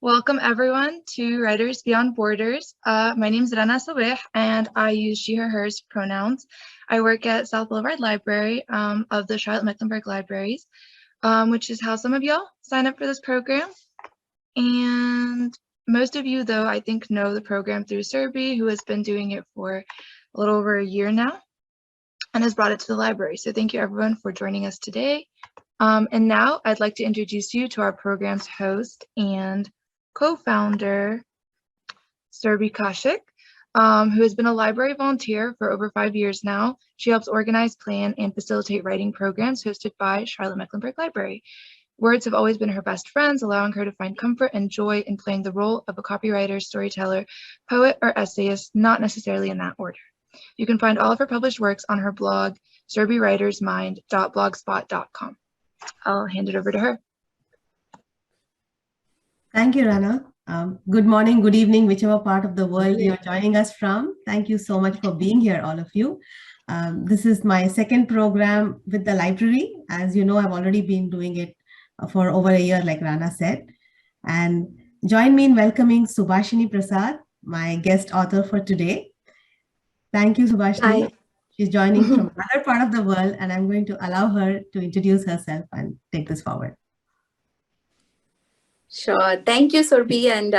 Welcome everyone to Writers Beyond Borders. My name is Rana Sabeh and I use she, her, hers pronouns. I work at South Boulevard Library of the Charlotte Mecklenburg Libraries, which is how some of y'all sign up for this program. And most of you, though, I think know the program through Serbi, who has been doing it for a little over a year now and has brought it to the library. So thank you everyone for joining us today. And now I'd like to introduce you to our program's host and co-founder, Serbi Kashik, who has been a library volunteer for over 5 years now. She helps organize, plan, and facilitate writing programs hosted by Charlotte Mecklenburg Library. Words have always been her best friends, allowing her to find comfort and joy in playing the role of a copywriter, storyteller, poet, or essayist, not necessarily in that order. You can find all of her published works on her blog, serbywritersmind.blogspot.com. I'll hand it over to her. Thank you, Rana. Good morning, good evening, whichever part of the world you're joining us from. Thank you so much for being here, all of you. This is my second program with the library. As you know, I've already been doing it for over a year, like Rana said. And join me in welcoming Subhashini Prasad, my guest author for today. Thank you, Subhashini. Hi. She's joining from another part of the world, and I'm going to allow her to introduce herself and take this forward. Sure. Thank you, Serbi, and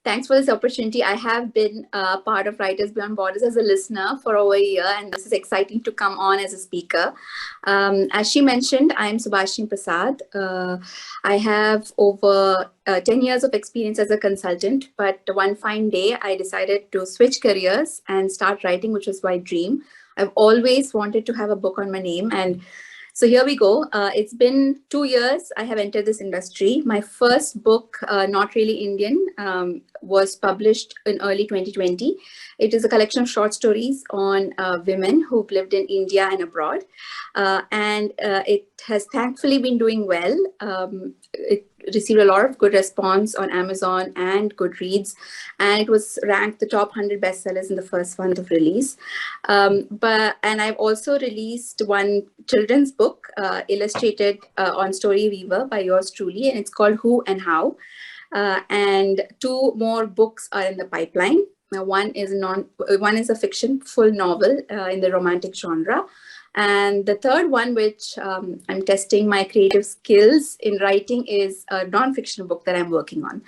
thanks for this opportunity. I have been part of Writers Beyond Borders as a listener for over a year, and this is exciting to come on as a speaker. As she mentioned, I am Subhashini Prasad. I have over 10 years of experience as a consultant, but one fine day, I decided to switch careers and start writing, which was my dream. I've always wanted to have a book on my name, and so here we go. It's been 2 years I have entered this industry. My first book, Not Really Indian, was published in early 2020. It is a collection of short stories on women who've lived in India and abroad. And it has thankfully been doing well. It received a lot of good response on Amazon and Goodreads, and it was ranked the top 100 bestsellers in the first month of release. And I've also released one children's book illustrated on Storyweaver by yours truly, and it's called Who and How. And 2 more books are in the pipeline. Now, one is a fiction full novel in the romantic genre. And the third one, which I'm testing my creative skills in writing, is a non-fiction book that I'm working on.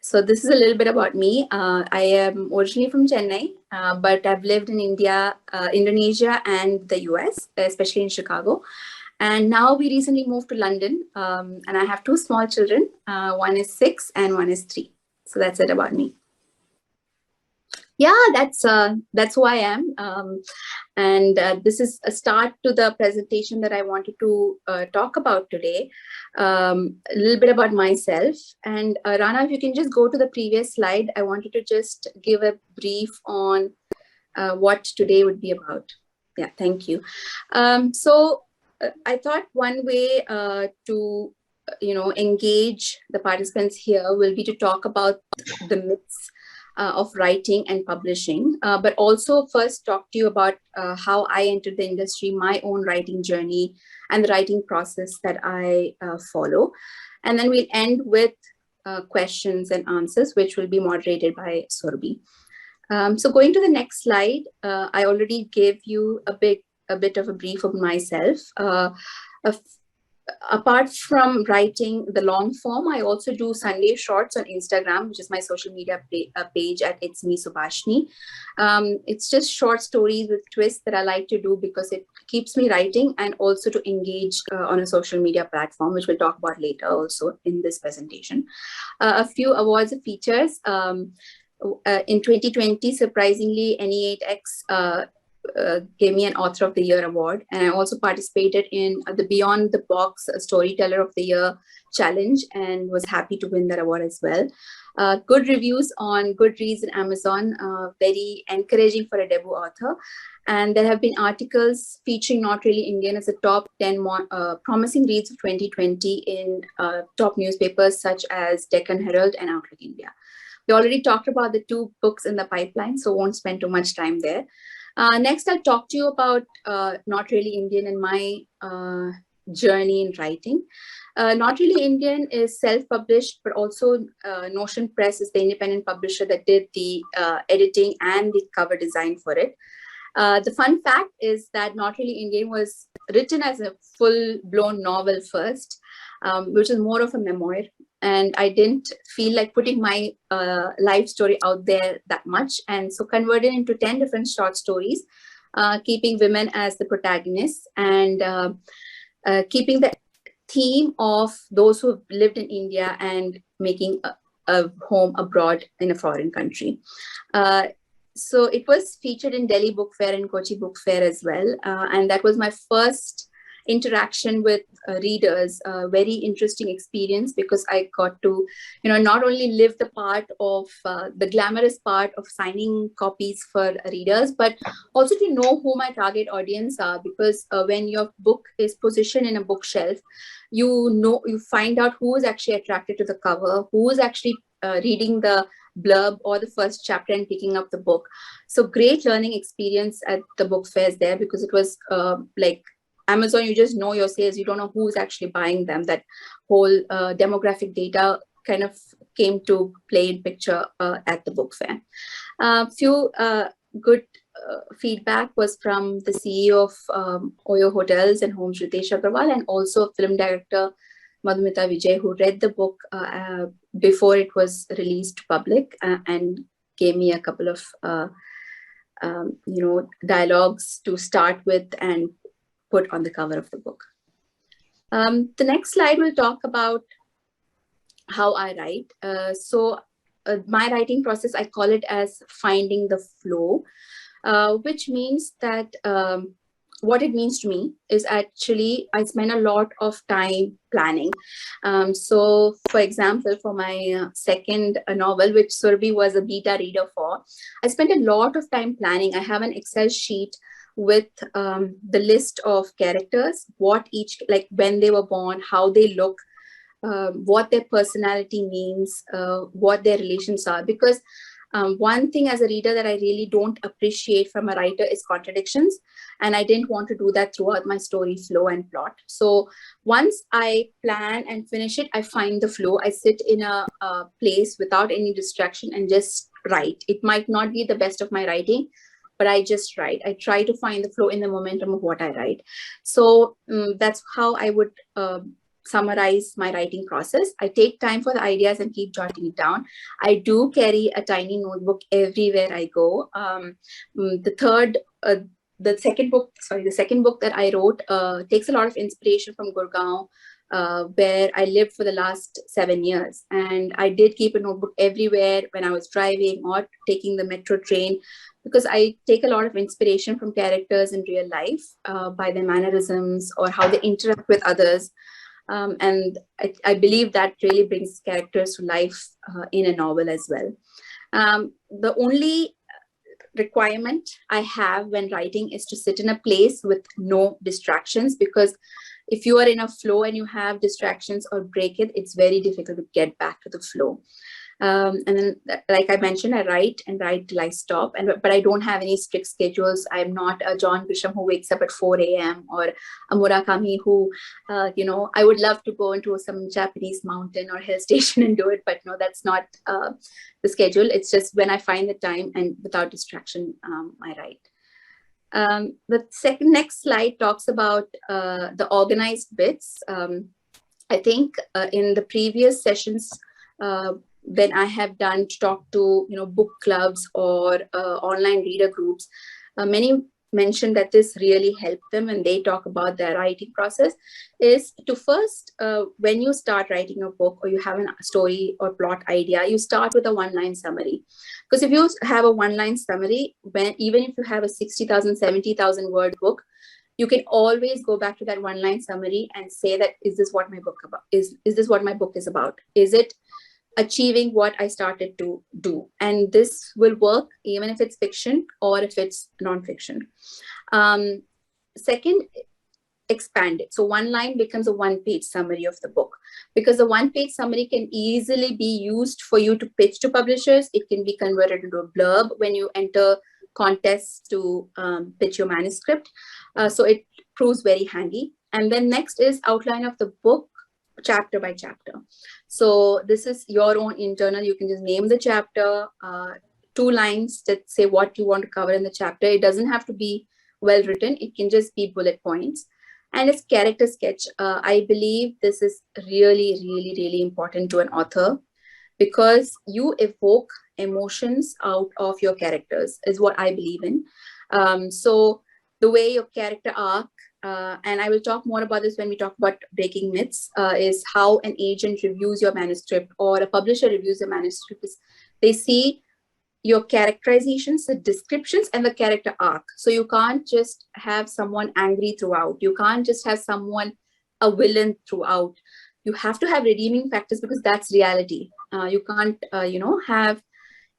So this is a little bit about me. I am originally from Chennai, but I've lived in India, Indonesia, and the US, especially in Chicago. And now we recently moved to London, and I have 2 small children. One is 6 and one is 3. So that's it about me. Yeah, that's who I am. And this is a start to the presentation that I wanted to talk about today. A little bit about myself. And Rana, if you can just go to the previous slide, I wanted to just give a brief on what today would be about. Yeah, thank you. So I thought one way to engage the participants here will be to talk about the myths of writing and publishing, but also first talk to you about how I entered the industry, my own writing journey, and the writing process that I follow. And then we'll end with questions and answers, which will be moderated by Serbi. So going to the next slide, I already gave you a bit of a brief of myself. Apart from writing the long form, I also do Sunday shorts on Instagram, which is my social media page at It's Me Subhashini. It's just short stories with twists that I like to do because it keeps me writing and also to engage on a social media platform, which we'll talk about later also in this presentation. A few awards and features. In 2020, surprisingly, NE8X gave me an Author of the Year award, and I also participated in the Beyond the Box Storyteller of the Year challenge and was happy to win that award as well. Good reviews on Goodreads and Amazon, very encouraging for a debut author. And there have been articles featuring Not Really Indian as a top 10 promising reads of 2020 in top newspapers such as Deccan Herald and Outlook India. We already talked about the 2 books in the pipeline, so won't spend too much time there. Next, I'll talk to you about Not Really Indian and my journey in writing. Not Really Indian is self-published, but also Notion Press is the independent publisher that did the editing and the cover design for it. The fun fact is that Not Really Indian was written as a full-blown novel first, which is more of a memoir. And I didn't feel like putting my life story out there that much. And so converted into 10 different short stories, keeping women as the protagonists and keeping the theme of those who have lived in India and making a home abroad in a foreign country. So it was featured in Delhi Book Fair and Kochi Book Fair as well. And that was my first interaction with readers, a very interesting experience because I got to, not only live the part of the glamorous part of signing copies for readers, but also to know who my target audience are. Because when your book is positioned in a bookshelf, you find out who is actually attracted to the cover, who is actually reading the blurb or the first chapter and picking up the book. So great learning experience at the book fairs there, because it was like Amazon, you just know your sales, you don't know who's actually buying them. That whole demographic data kind of came to play in picture at the book fair. Few good feedback was from the CEO of Oyo Hotels and Homes, Ritesh Agrawal, and also film director Madhumita Vijay, who read the book before it was released to public and gave me a couple of dialogues to start with and put on the cover of the book. The next slide will talk about how I write. So my writing process, I call it as finding the flow, which means that what it means to me is actually I spend a lot of time planning. So for example, for my second novel, which Serbi was a beta reader for, I spent a lot of time planning. I have an Excel sheet with the list of characters, what each, like when they were born, how they look, what their personality means, what their relations are. Because one thing as a reader that I really don't appreciate from a writer is contradictions. And I didn't want to do that throughout my story flow and plot. So once I plan and finish it, I find the flow. I sit in a place without any distraction and just write. It might not be the best of my writing, but I just write. I try to find the flow in the momentum of what I write. So that's how I would summarize my writing process. I take time for the ideas and keep jotting it down. I do carry a tiny notebook everywhere I go. The second book that I wrote takes a lot of inspiration from Gurgaon, where I lived for the last 7 years. And I did keep a notebook everywhere when I was driving or taking the metro train, because I take a lot of inspiration from characters in real life by their mannerisms or how they interact with others. And I believe that really brings characters to life in a novel as well. The only requirement I have when writing is to sit in a place with no distractions, because if you are in a flow and you have distractions or break it, it's very difficult to get back to the flow. And then, like I mentioned, I write till I stop. But I don't have any strict schedules. I'm not a John Grisham who wakes up at 4 a.m. or a Murakami who, I would love to go into some Japanese mountain or hill station and do it. But no, that's not the schedule. It's just when I find the time and without distraction, I write. The next slide talks about the organized bits. I think in the previous sessions, when I have done to talk to book clubs or online reader groups, many mentioned that this really helped them when they talk about their writing process, is to first, when you start writing a book or you have a story or plot idea, you start with a one-line summary. Because if you have a one-line summary, even if you have a 60,000, 70,000 word book, you can always go back to that one-line summary and say that, is this what my book about? Is this what my book is about? Is it achieving what I started to do? And this will work even if it's fiction or if it's nonfiction. Second, expand it. So one line becomes a one-page summary of the book, because the one-page summary can easily be used for you to pitch to publishers. It can be converted into a blurb when you enter contests to pitch your manuscript. So it proves very handy. And then next is outline of the book, chapter by chapter. So this is your own internal. You can just name the chapter, 2 lines that say what you want to cover in the chapter. It doesn't have to be well written. It can just be bullet points. And it's character sketch. I believe this is really, really, really important to an author, because you evoke emotions out of your characters, is what I believe in. So the way your character arc, and I will talk more about this when we talk about breaking myths, is how an agent reviews your manuscript or a publisher reviews your manuscript. They see your characterizations, the descriptions, and the character arc. So you can't just have someone angry throughout. You can't just have someone a villain throughout. You have to have redeeming factors, because that's reality. You can't, have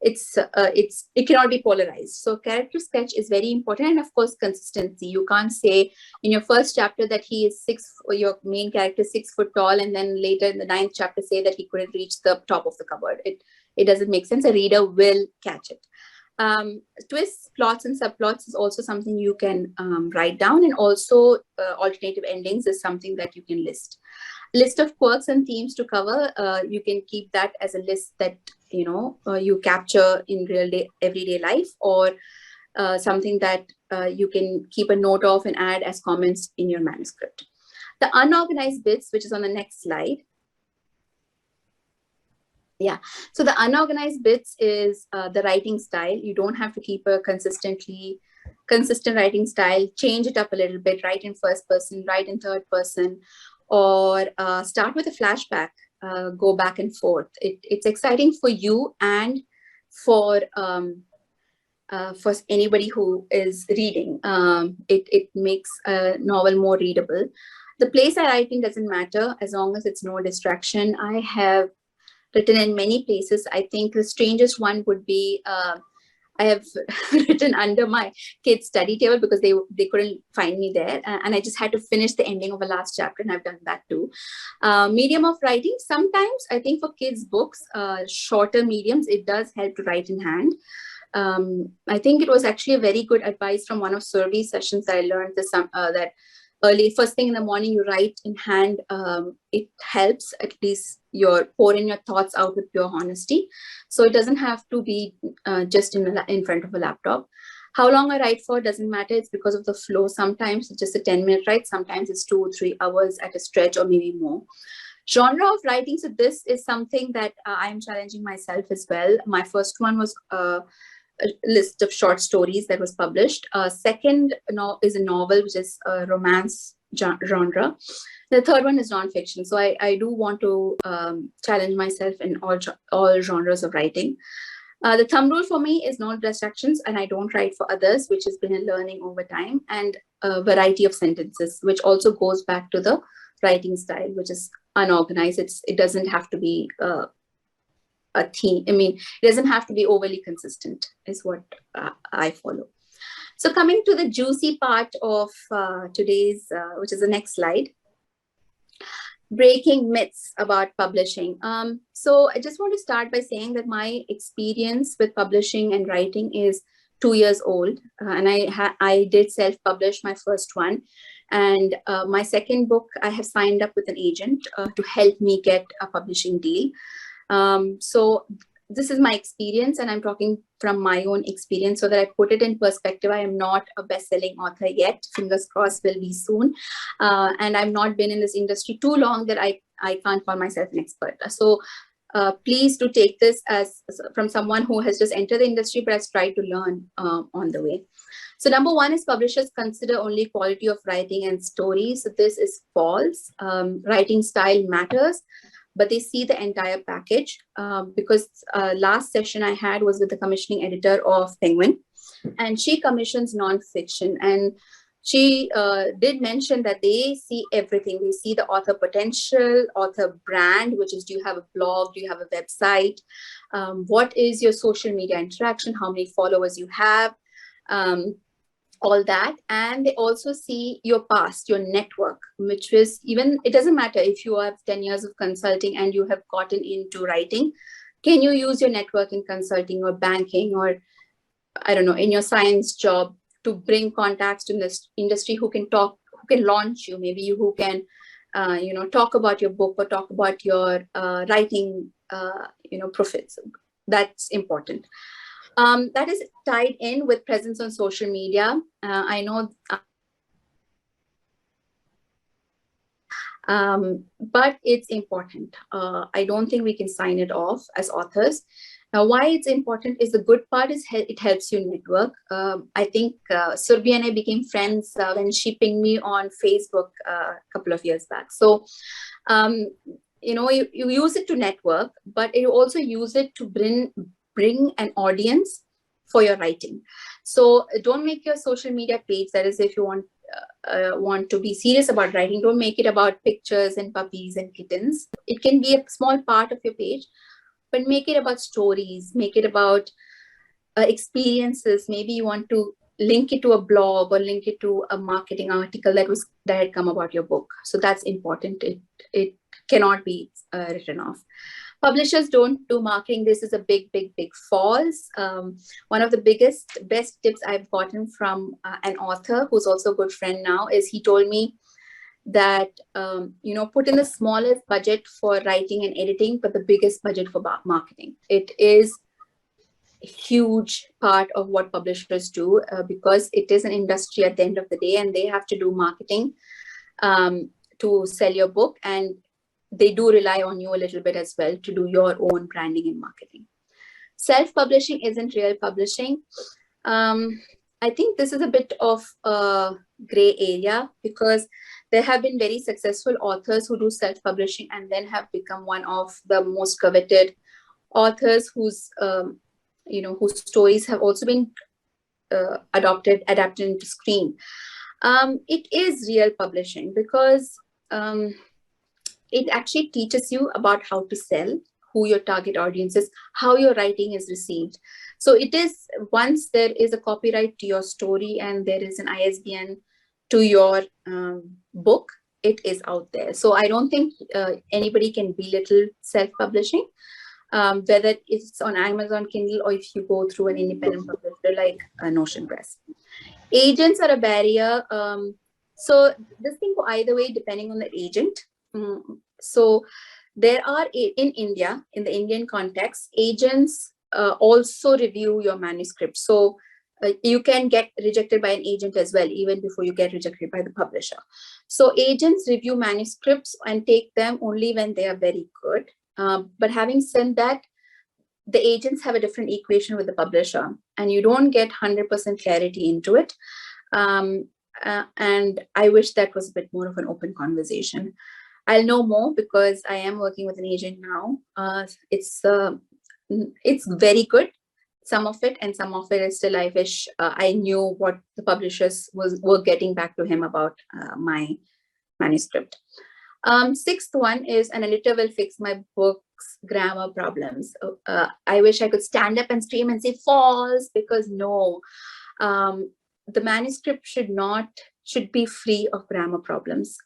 it cannot be polarized. So character sketch is very important, and of course consistency. You can't say in your first chapter that he is your main character is 6 foot tall, and then later in the 9th chapter say that he couldn't reach the top of the cupboard. It doesn't make sense. A reader will catch it. Twists, plots, and subplots is also something you can write down, and also alternative endings is something that you can list. List of quirks and themes to cover. You can keep that as a list that you capture in everyday life, or something that you can keep a note of and add as comments in your manuscript. The unorganized bits, which is on the next slide. Yeah, so the unorganized bits is the writing style. You don't have to keep a consistent writing style. Change it up a little bit. Write in first person, write in third person, or start with a flashback. Go back and forth. It's exciting for you and for anybody who is reading. It makes a novel more readable. The place I write in doesn't matter, as long as it's no distraction. I have written in many places. I think the strangest one would be I have written under my kids' study table, because they couldn't find me there, and I just had to finish the ending of a last chapter, and I've done that too. Medium of writing, sometimes I think for kids' books, shorter mediums, it does help to write in hand. I think it was actually a very good advice from one of Serbi's sessions that I learned that early, first thing in the morning, you write in hand. It helps, at least pouring your thoughts out with pure honesty. So it doesn't have to be just in front of a laptop. How long I write for doesn't matter. It's because of the flow. Sometimes it's just a 10-minute write. Sometimes it's 2 or 3 hours at a stretch, or maybe more. Genre of writing. So this is something that I'm challenging myself as well. My first one was a list of short stories that was published. Second is a novel, which is a romance genre. The third one is nonfiction. So I do want to challenge myself in all genres of writing. The thumb rule for me is no distractions, and I don't write for others, which has been a learning over time, and a variety of sentences, which also goes back to the writing style, which is unorganized. It doesn't have to be a theme. I mean, it doesn't have to be overly consistent, is what I follow. So coming to the juicy part of today's, which is the next slide. Breaking myths about publishing. So I just want to start by saying that my experience with publishing and writing is 2 years old, and I did self-publish my first one, and my second book I have signed up with an agent to help me get a publishing deal. So this is my experience, and I'm talking from my own experience so that I put it in perspective. I am not a best-selling author yet. Fingers crossed, will be soon. And I've not been in this industry too long that I can't call myself an expert. So please do take this as from someone who has just entered the industry, but has tried to learn on the way. So number one is publishers consider only quality of writing and stories. So this is false. Writing style matters, but they see the entire package, because last session I had was with the commissioning editor of Penguin, and she commissions nonfiction. And she did mention that they see everything. They see the author potential, author brand, which is, do you have a blog? Do you have a website? What is your social media interaction? How many followers you have? All that. And they also see your past, your network, which is even, it doesn't matter if you have 10 years of consulting and you have gotten into writing. Can you use your network in consulting or banking, or I don't know, in your science job, to bring contacts to this industry who can talk, can launch you, maybe who can, talk about your book or talk about your writing, profits. That's important. That is tied in with presence on social media. I know, but it's important. I don't think we can sign it off as authors. Now, why it's important is the good part is it helps you network. I think Serbi and I became friends when she pinged me on Facebook a couple of years back. So, you use it to network, but you also use it to bring an audience for your writing. So don't make your social media page, that is, if you want to be serious about writing, don't make it about pictures and puppies and kittens. It can be a small part of your page, but make it about stories, make it about experiences. Maybe you want to link it to a blog or link it to a marketing article that had come about your book. So that's important. It cannot be written off. Publishers don't do marketing. This is a big false. One of the best tips I've gotten from an author who's also a good friend now is he told me that, put in the smallest budget for writing and editing, but the biggest budget for marketing. It is a huge part of what publishers do because it is an industry at the end of the day, and they have to do marketing to sell your book. And they do rely on you a little bit as well to do your own branding and marketing. Self-publishing isn't real publishing. I think this is a bit of a gray area because there have been very successful authors who do self-publishing and then have become one of the most coveted authors whose stories have also been adapted into screen. It is real publishing because it actually teaches you about how to sell, who your target audience is, how your writing is received. So it is, once there is a copyright to your story and there is an ISBN to your book, it is out there. So I don't think anybody can belittle self-publishing, whether it's on Amazon Kindle or if you go through an independent publisher like Notion Press. Agents are a barrier. So this can go either way depending on the agent. So there are, in India, in the Indian context, agents also review your manuscript. So you can get rejected by an agent as well, even before you get rejected by the publisher. So agents review manuscripts and take them only when they are very good. But having said that, the agents have a different equation with the publisher, and you don't get 100% clarity into it. And I wish that was a bit more of an open conversation. I'll know more because I am working with an agent now. It's very good, some of it, and some of it is still I wish I knew what the publishers were getting back to him about my manuscript. Sixth one is an editor will fix my book's grammar problems. I wish I could stand up and scream and say false, because no, the manuscript should be free of grammar problems.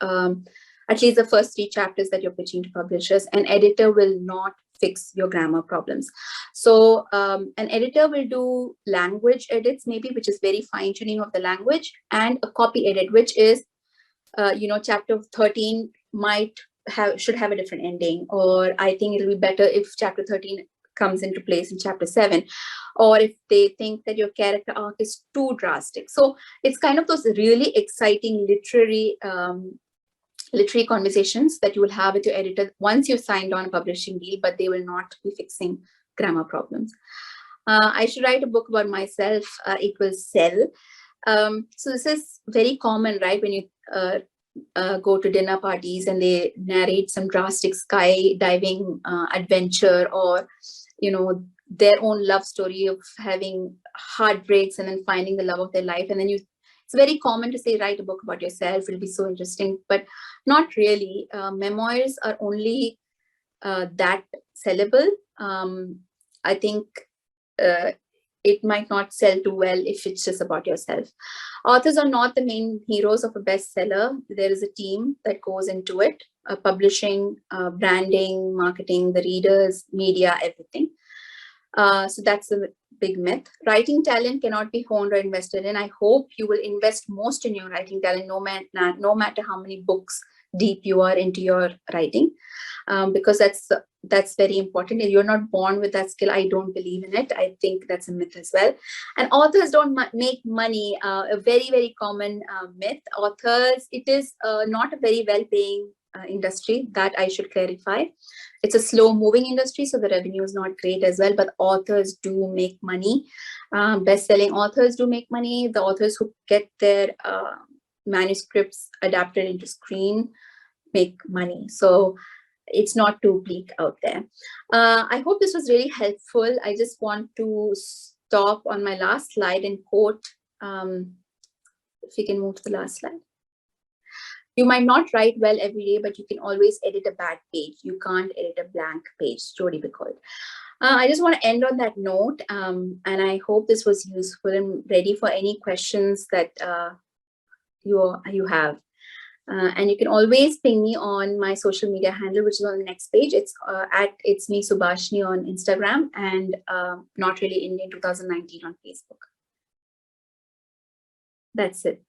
At least the first 3 chapters that you're pitching to publishers, an editor will not fix your grammar problems. So an editor will do language edits, maybe, which is very fine tuning of the language, and a copy edit, which is, chapter 13 should have a different ending, or I think it'll be better if chapter 13 comes into place in chapter 7, or if they think that your character arc is too drastic. So it's kind of those really exciting literary conversations that you will have with your editor once you've signed on a publishing deal, but they will not be fixing grammar problems. I should write a book about myself. It will sell. So this is very common, right? When you go to dinner parties and they narrate some drastic skydiving adventure, or, their own love story of having heartbreaks and then finding the love of their life. And then it's very common to say, write a book about yourself. It'll be so interesting, but not really. Memoirs are only that sellable. I think it might not sell too well if it's just about yourself. Authors are not the main heroes of a bestseller. There is a team that goes into it, publishing, branding, marketing, the readers, media, everything. So that's big myth. Writing talent cannot be honed or invested in. I hope you will invest most in your writing talent, no matter how many books deep you are into your writing, because that's very important. If you're not born with that skill, I don't believe in it. I think that's a myth as well. And authors don't make money. A very, very common myth. Authors, it is not a very well-paying industry, that I should clarify. It's a slow-moving industry, so the revenue is not great as well. But authors do make money. Best-selling authors do make money. The authors who get their manuscripts adapted into screen make money. So it's not too bleak out there. I hope this was really helpful. I just want to stop on my last slide and quote, if we can move to the last slide. You might not write well every day, but you can always edit a bad page. You can't edit a blank page. Jodi Picoult. I just want to end on that note, and I hope this was useful and ready for any questions that you have. And you can always ping me on my social media handle, which is on the next page. It's it's me Subhashini on Instagram, and Not Really Indian 2019 on Facebook. That's it.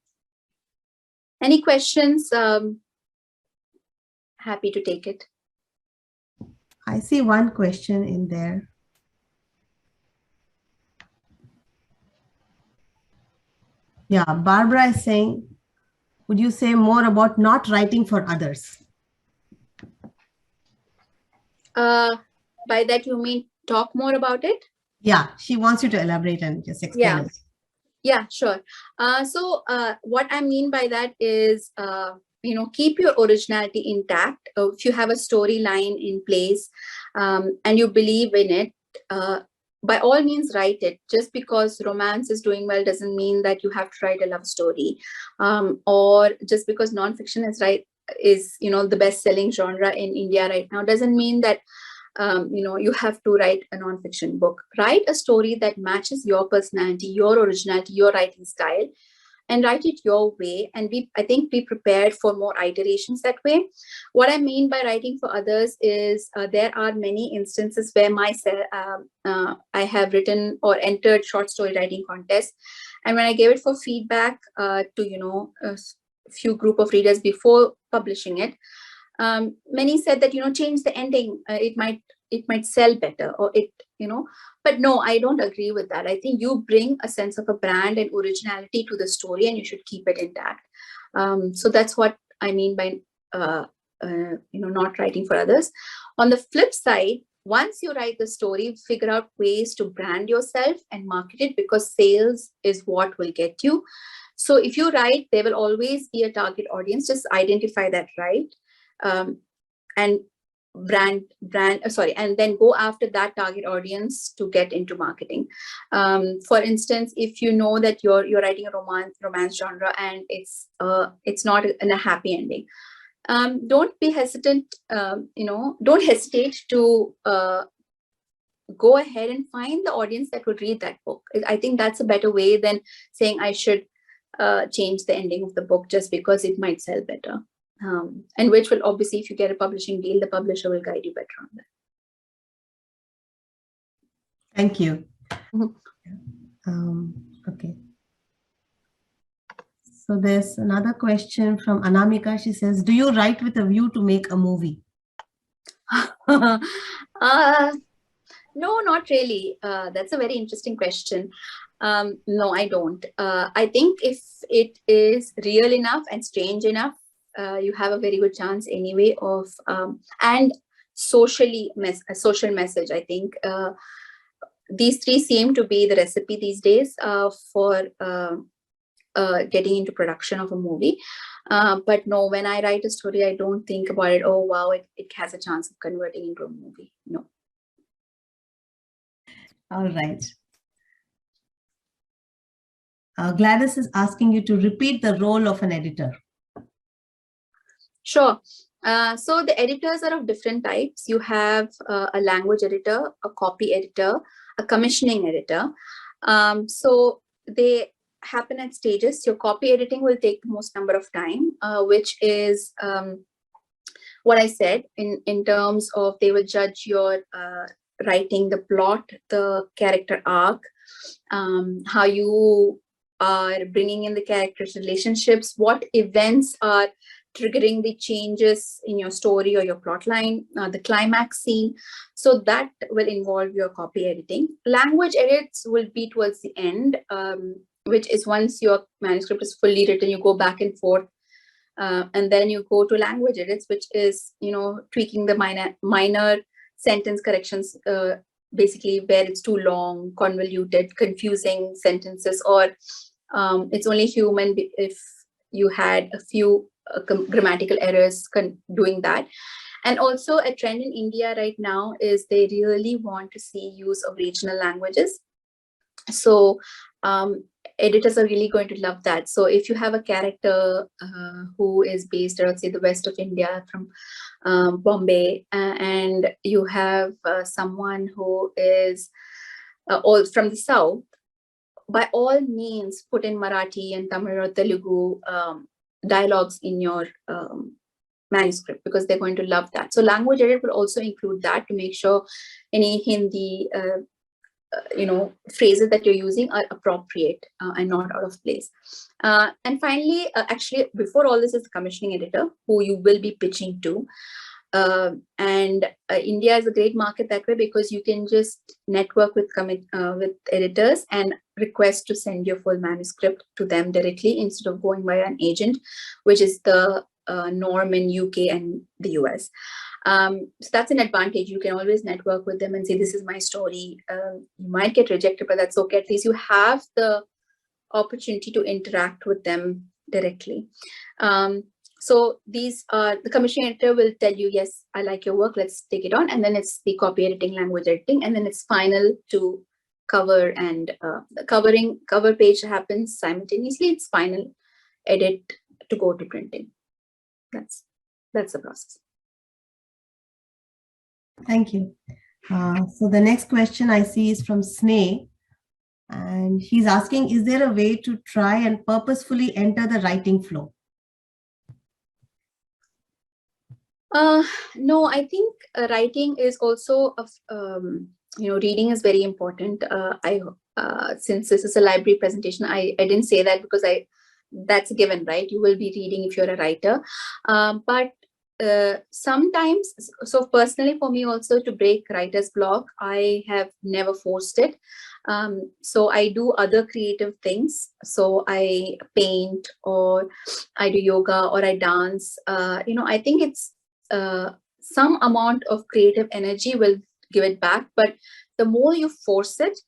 Any questions? Happy to take it. I see one question in there. Yeah, Barbara is saying, would you say more about not writing for others? By that you mean talk more about it? Yeah, she wants you to elaborate and just explain it. Yeah, sure. So what I mean by that is, keep your originality intact. If you have a storyline in place and you believe in it, by all means write it. Just because romance is doing well doesn't mean that you have to write a love story, or just because nonfiction is the best-selling genre in India right now doesn't mean that you have to write a nonfiction book. Write a story that matches your personality, your originality, your writing style, and write it your way. And I think be prepared for more iterations that way. What I mean by writing for others is there are many instances where I have written or entered short story writing contests. And when I gave it for feedback to, a few group of readers before publishing it, many said that, change the ending. It might sell better, or but no, I don't agree with that. I think you bring a sense of a brand and originality to the story, and you should keep it intact. So that's what I mean by, not writing for others. On the flip side, once you write the story, figure out ways to brand yourself and market it, because sales is what will get you. So if you write, there will always be a target audience. Just identify that, right? And and then go after that target audience to get into marketing. For instance, if you know that you're writing a romance genre and it's not in a happy ending, don't be hesitant. Don't hesitate to go ahead and find the audience that would read that book. I think that's a better way than saying I should change the ending of the book just because it might sell better. And which will obviously, if you get a publishing deal, the publisher will guide you better on that. Thank you. Mm-hmm. Okay. So there's another question from Anamika. She says, do you write with a view to make a movie? No, not really. That's a very interesting question. No, I don't. I think if it is real enough and strange enough, you have a very good chance anyway of, and social message. I think these three seem to be the recipe these days for getting into production of a movie. But no, when I write a story, I don't think about it, oh, wow, it has a chance of converting into a movie. No. All right. Gladys is asking you to repeat the role of an editor. Sure. So the editors are of different types. You have a language editor, a copy editor, a commissioning editor. So they happen at stages. Your copy editing will take the most number of time, which is what I said in terms of they will judge your writing the plot, the character arc, how you are bringing in the characters' relationships, what events are triggering the changes in your story or your plot line, the climax scene. So that will involve your copy editing. Language edits will be towards the end, which is once your manuscript is fully written, you go back and forth. And then you go to language edits, which is, tweaking the minor sentence corrections, basically where it's too long, convoluted, confusing sentences, or it's only human if you had a few grammatical errors doing that. And also a trend in India right now is they really want to see use of regional languages. So editors are really going to love that. So if you have a character who is based out, say, the west of India, from Bombay, and you have someone who is all from the south, by all means put in Marathi and Tamil or Telugu dialogues in your manuscript, because they're going to love that. So language edit will also include that to make sure any Hindi phrases that you're using are appropriate and not out of place. And finally, actually, before all this is the commissioning editor, who you will be pitching to. And India is a great market that way, because you can just network with editors and request to send your full manuscript to them directly instead of going via an agent, which is the norm in UK and the US. So that's an advantage. You can always network with them and say, this is my story. You might get rejected, but that's okay. At least you have the opportunity to interact with them directly. So these are, the commissioning editor will tell you, yes, I like your work, let's take it on. And then it's the copy editing, language editing, and then it's final to cover, and the cover page happens simultaneously. It's final edit to go to printing. That's the process. Thank you. So the next question I see is from Sneh, and he's asking, is there a way to try and purposefully enter the writing flow? No, I think writing is also, reading is very important. Since this is a library presentation, I didn't say that because that's a given, right? You will be reading if you're a writer. But sometimes, so personally for me also, to break writer's block, I have never forced it. So I do other creative things. So I paint, or I do yoga, or I dance. I think it's some amount of creative energy will give it back. But the more you force it,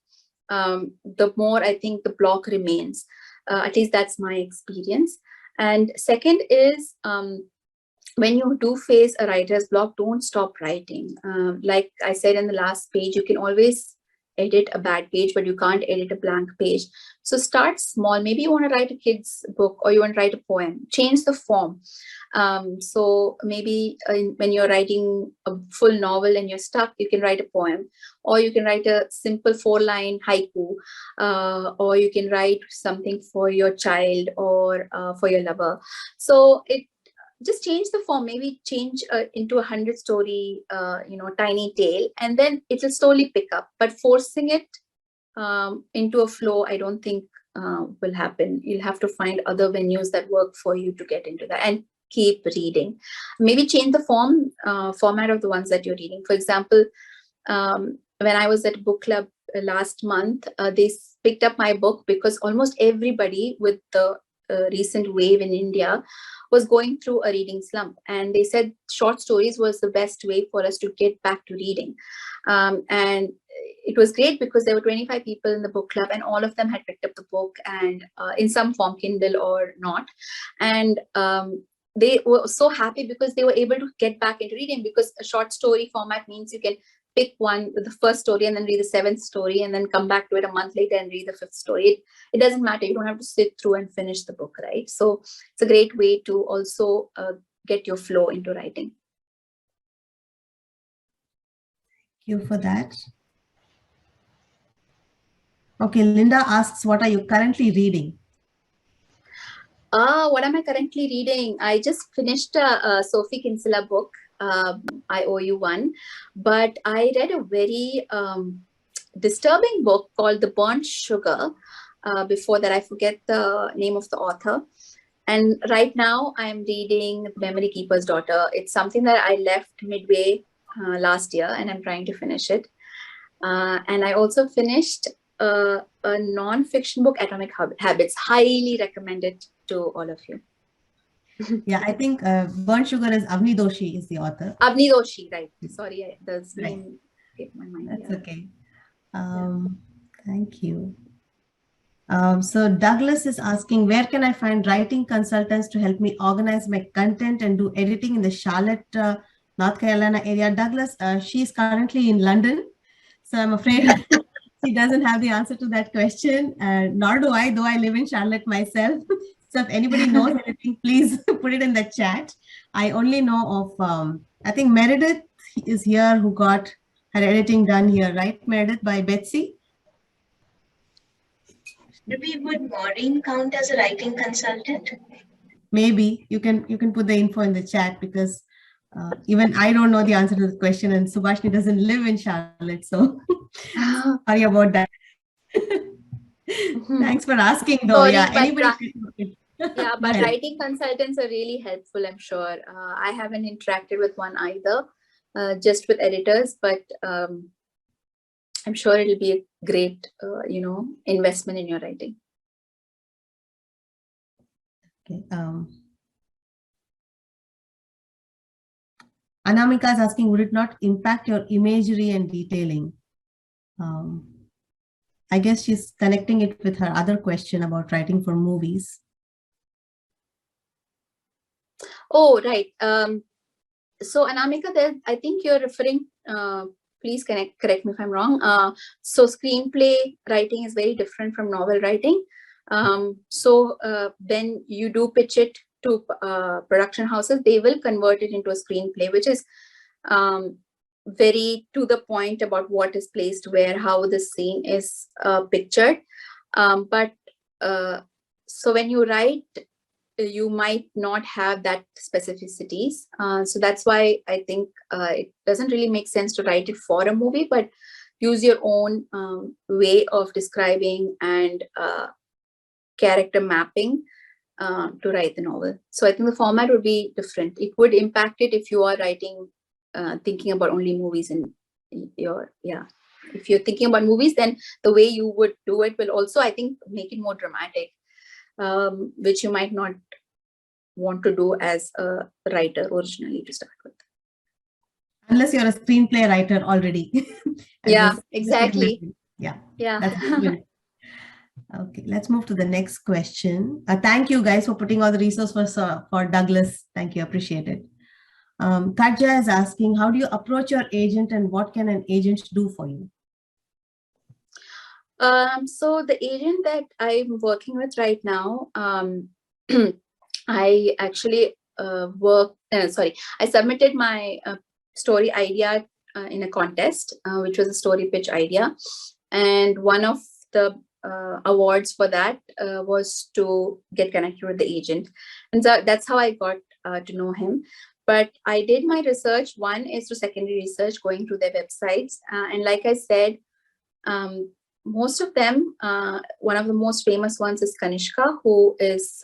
the more I think the block remains. At least that's my experience. And second is, when you do face a writer's block, don't stop writing. Like I said in the last page, you can always edit a bad page, but you can't edit a blank page. So start small. Maybe you want to write a kid's book, or you want to write a poem. Change the form. So maybe when you're writing a full novel and you're stuck, you can write a poem, or you can write a simple 4-line haiku, or you can write something for your child or for your lover. So just change the form, maybe change into a 100-story, tiny tale, and then it will slowly pick up. But forcing it into a flow, I don't think will happen. You'll have to find other venues that work for you to get into that, and keep reading. Maybe change the format of the ones that you're reading. For example, when I was at book club last month, they picked up my book because almost everybody with the recent wave in India was going through a reading slump, and they said short stories was the best way for us to get back to reading. And it was great because there were 25 people in the book club, and all of them had picked up the book, and in some form, Kindle or not. And they were so happy because they were able to get back into reading, because a short story format means you can pick one with the first story and then read the 7th story, and then come back to it a month later and read the 5th story. It doesn't matter. You don't have to sit through and finish the book, right? So it's a great way to also get your flow into writing. Thank you for that. Okay, Linda asks, what are you currently reading? What am I currently reading? I just finished a Sophie Kinsella book, I Owe You One, but I read a very disturbing book called The Burnt Sugar. Before that, I forget the name of the author. And right now I'm reading Memory Keeper's Daughter. It's something that I left midway last year, and I'm trying to finish it. And I also finished a non-fiction book, Atomic Habits. Highly recommended to all of you. Yeah, I think Burnt Sugar is Avni Doshi is the author. Avni Doshi, right. Sorry, the name escaped my mind. That's okay. Thank you. So Douglas is asking, where can I find writing consultants to help me organize my content and do editing in the Charlotte, North Carolina area? Douglas, she's currently in London, so I'm afraid she doesn't have the answer to that question, nor do I, though I live in Charlotte myself. So if anybody knows anything, please put it in the chat. I only know of, I think Meredith is here who got her editing done here, right, Meredith, by Betsy? Would Maureen count as a writing consultant? Maybe you can put the info in the chat, because even I don't know the answer to the question, and Subhashini doesn't live in Charlotte, so sorry about that. Thanks for asking, though. Sorry, yeah, but anybody. Yeah, but writing consultants are really helpful, I'm sure. I haven't interacted with one either, just with editors, but I'm sure it'll be a great, investment in your writing. Okay. Anamika is asking, would it not impact your imagery and detailing? I guess she's connecting it with her other question about writing for movies. Oh, right. So Anamika, I think you're referring, please correct me if I'm wrong. So screenplay writing is very different from novel writing. So when you do pitch it to production houses, they will convert it into a screenplay, which is very to the point about what is placed where, how the scene is pictured. But so when you write, you might not have that specificities. So that's why I think it doesn't really make sense to write it for a movie, but use your own way of describing and character mapping to write the novel. So I think the format would be different. It would impact it if you are writing, thinking about only movies in your, If you're thinking about movies, then the way you would do it will also, I think, make it more dramatic. Which you might not want to do as a writer originally to start with. Unless you're a screenplay writer already. Yeah, exactly. Yeah. Yeah. Okay, let's move to the next question. Thank you guys for putting all the resources for Douglas. Thank you, appreciate it. Katja is asking, how do you approach your agent and what can an agent do for you? So the agent that I'm working with right now, I actually I submitted my story idea in a contest, which was a story pitch idea. And one of the awards for that was to get connected with the agent. And so that's how I got to know him. But I did my research. One is through secondary research, going through their websites. And like I said, most of them, one of the most famous ones is Kanishka, who is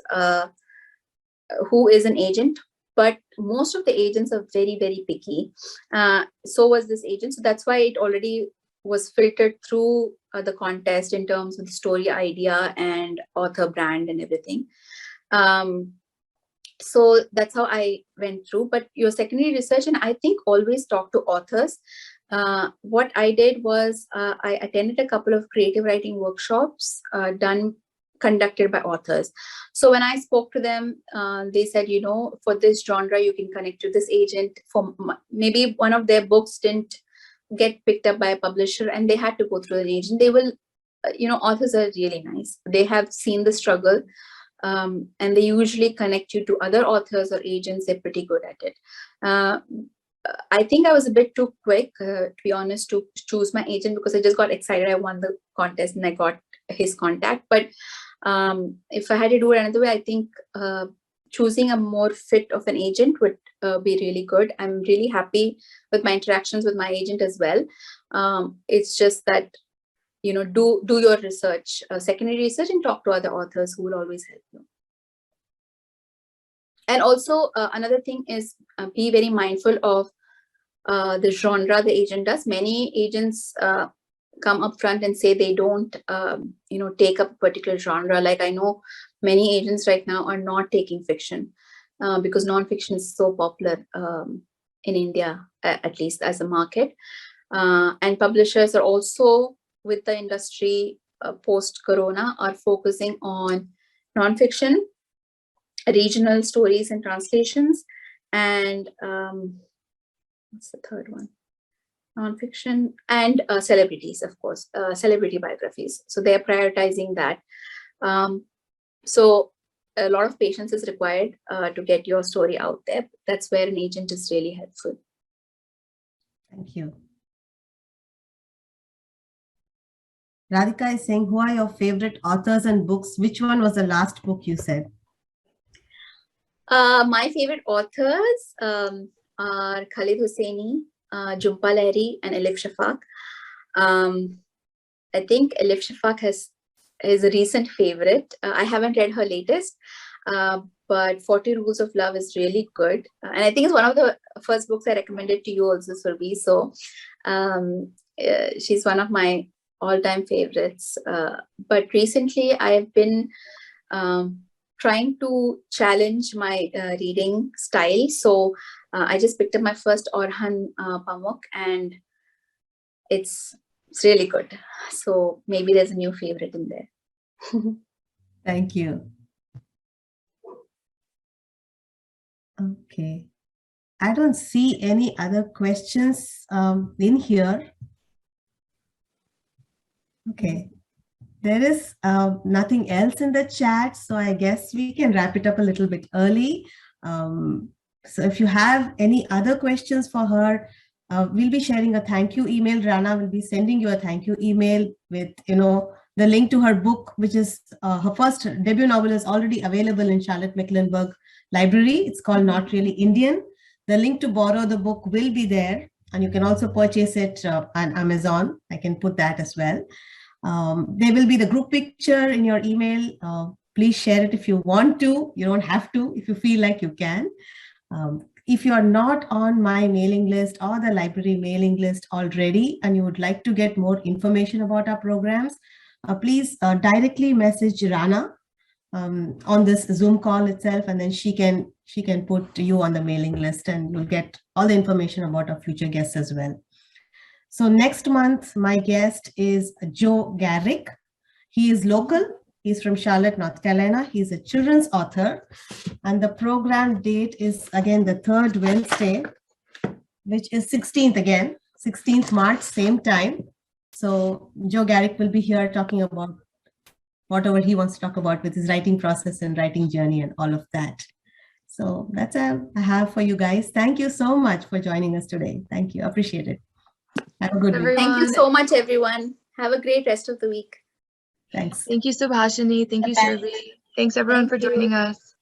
an agent, but most of the agents are very, very picky. So was this agent. So that's why it already was filtered through the contest in terms of the story idea and author brand and everything. So that's how I went through. But your secondary research, and I think always talk to authors. What I did was I attended a couple of creative writing workshops conducted by authors. So when I spoke to them, they said, for this genre, you can connect to this agent. For maybe one of their books didn't get picked up by a publisher and they had to go through an agent. They will, authors are really nice. They have seen the struggle. And they usually connect you to other authors or agents. They're pretty good at it. I think I was a bit too quick, to be honest, to choose my agent because I just got excited. I won the contest and I got his contact. But If I had to do it another way, I think choosing a more fit of an agent would be really good. I'm really happy with my interactions with my agent as well. It's just that, do your research, secondary research, and talk to other authors who will always help you. And also another thing is be very mindful of the genre the agent does. Many agents come up front and say they don't, take up a particular genre. Like I know many agents right now are not taking fiction because nonfiction is so popular in India, at least as a market. And publishers are also, with the industry post-corona, are focusing on nonfiction, regional stories and translations, and what's the third one? Nonfiction and celebrities, of course, celebrity biographies. So they're prioritizing that. So a lot of patience is required to get your story out there. That's where an agent is really helpful. Thank you. Radhika is saying, who are your favorite authors and books? Which one was the last book you said? My favorite authors are Khalid Hosseini, Jhumpa Lahiri, and Elif Shafak. I think Elif Shafak is a recent favorite. I haven't read her latest, but 40 Rules of Love is really good. And I think it's one of the first books I recommended to you also, Serbi. So she's one of my all-time favorites. But recently I've been trying to challenge my reading style. So I just picked up my first Orhan Pamuk, and it's really good. So maybe there's a new favorite in there. Thank you. Okay. I don't see any other questions in here. Okay. There is nothing else in the chat, so I guess we can wrap it up a little bit early. So if you have any other questions for her, we'll be sharing a thank you email. Rana will be sending you a thank you email with, the link to her book, which is her first debut novel, is already available in Charlotte Mecklenburg Library. It's called Not Really Indian. The link to borrow the book will be there, and you can also purchase it on Amazon. I can put that as well. There will be the group picture in your email. Please share it if you want to. You don't have to. If you feel like you can. If you are not on my mailing list or the library mailing list already, and you would like to get more information about our programs, please directly message Rana on this Zoom call itself, and then she can put you on the mailing list, and you'll get all the information about our future guests as well. So next month, my guest is Joe Garrick. He is local. He's from Charlotte, North Carolina. He's a children's author. And the program date is, again, the third Wednesday, which is 16th again, 16th March, same time. So Joe Garrick will be here talking about whatever he wants to talk about with his writing process and writing journey and all of that. So that's all I have for you guys. Thank you so much for joining us today. Thank you. Appreciate it. Have a good week. Thank you so much, everyone. Have a great rest of the week. Thanks. Thank you, Subhashini. Thank you, Serbi. Thanks, everyone, for joining us.